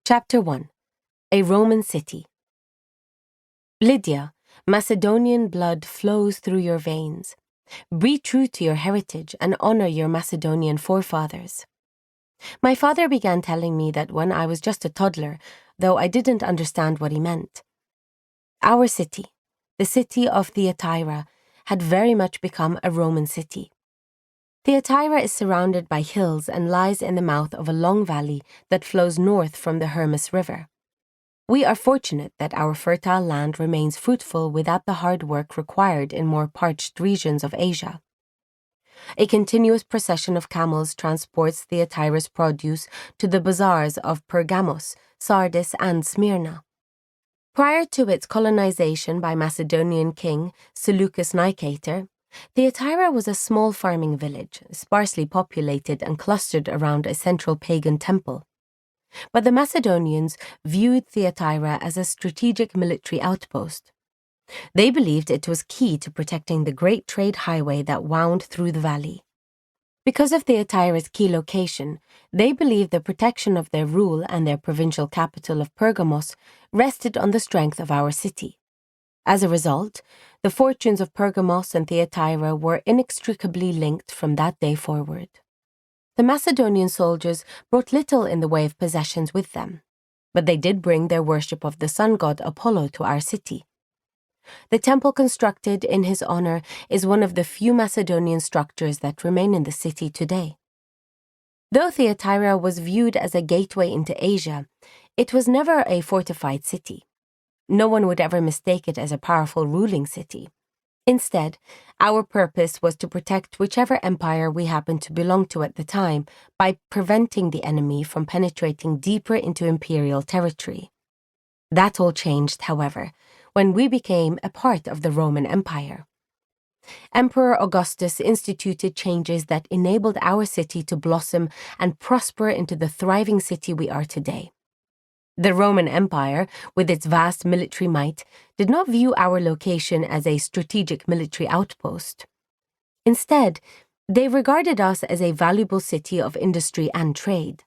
Chapter 1. A Roman City. Lydia, Macedonian blood flows through your veins. Be true to your heritage and honor your Macedonian forefathers. My father began telling me that when I was just a toddler, though I didn't understand what he meant. Our city, the city of Thyatira, had very much become a Roman city. Thyatira is surrounded by hills and lies in the mouth of a long valley that flows north from the Hermus River. We are fortunate that our fertile land remains fruitful without the hard work required in more parched regions of Asia. A continuous procession of camels transports Thyatira's produce to the bazaars of Pergamos, Sardis, and Smyrna. Prior to its colonization by Macedonian king Seleucus Nicator, Thyatira was a small farming village, sparsely populated and clustered around a central pagan temple. But the Macedonians viewed Thyatira as a strategic military outpost. They believed it was key to protecting the great trade highway that wound through the valley. Because of Thyatira's key location, they believed the protection of their rule and their provincial capital of Pergamos rested on the strength of our city. As a result, the fortunes of Pergamos and Thyatira were inextricably linked from that day forward. The Macedonian soldiers brought little in the way of possessions with them, but they did bring their worship of the sun god Apollo to our city. The temple constructed in his honor is one of the few Macedonian structures that remain in the city today. Though Thyatira was viewed as a gateway into Asia, it was never a fortified city. No one would ever mistake it as a powerful ruling city. Instead, our purpose was to protect whichever empire we happened to belong to at the time by preventing the enemy from penetrating deeper into imperial territory. That all changed, however, when we became a part of the Roman Empire. Emperor Augustus instituted changes that enabled our city to blossom and prosper into the thriving city we are today. The Roman Empire, with its vast military might, did not view our location as a strategic military outpost. Instead, they regarded us as a valuable city of industry and trade.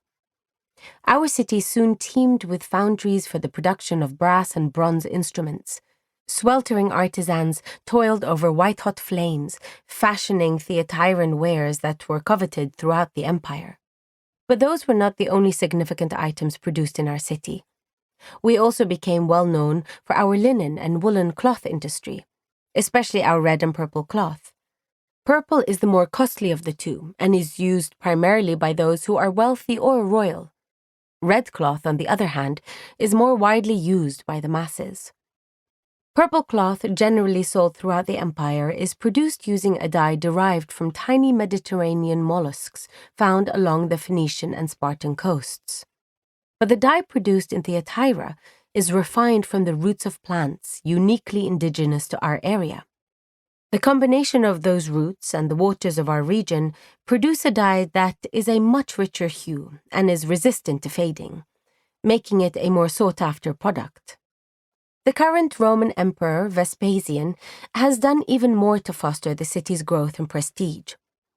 Our city soon teemed with foundries for the production of brass and bronze instruments. Sweltering artisans toiled over white-hot flames, fashioning Thyatiran wares that were coveted throughout the empire. But those were not the only significant items produced in our city. We also became well known for our linen and woolen cloth industry, especially our red and purple cloth. Purple is the more costly of the two and is used primarily by those who are wealthy or royal. Red cloth, on the other hand, is more widely used by the masses. Purple cloth, generally sold throughout the empire, is produced using a dye derived from tiny Mediterranean mollusks found along the Phoenician and Spartan coasts. But the dye produced in Thyatira is refined from the roots of plants uniquely indigenous to our area. The combination of those roots and the waters of our region produce a dye that is a much richer hue and is resistant to fading, making it a more sought-after product. The current Roman Emperor, Vespasian, has done even more to foster the city's growth and prestige,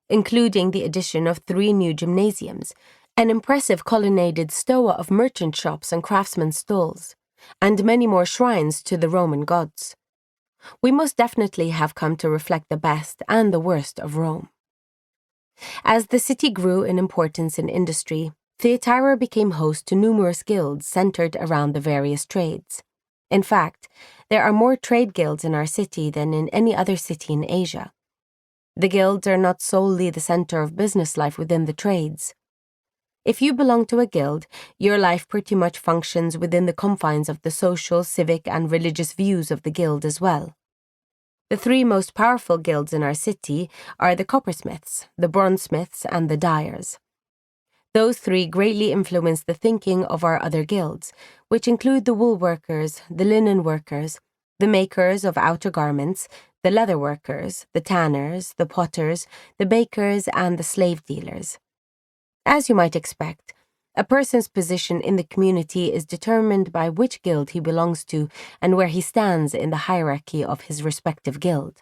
including the addition of 3 new gymnasiums, an impressive colonnaded stoa of merchant shops and craftsmen's stalls, and many more shrines to the Roman gods. We most definitely have come to reflect the best and the worst of Rome. As the city grew in importance in industry, Thyatira became host to numerous guilds centered around the various trades. In fact, there are more trade guilds in our city than in any other city in Asia. The guilds are not solely the center of business life within the trades. If you belong to a guild, your life pretty much functions within the confines of the social, civic, and religious views of the guild as well. The 3 most powerful guilds in our city are the coppersmiths, the bronzesmiths, and the dyers. Those 3 greatly influence the thinking of our other guilds, which include the wool workers, the linen workers, the makers of outer garments, the leather workers, the tanners, the potters, the bakers, and the slave dealers. As you might expect, a person's position in the community is determined by which guild he belongs to and where he stands in the hierarchy of his respective guild.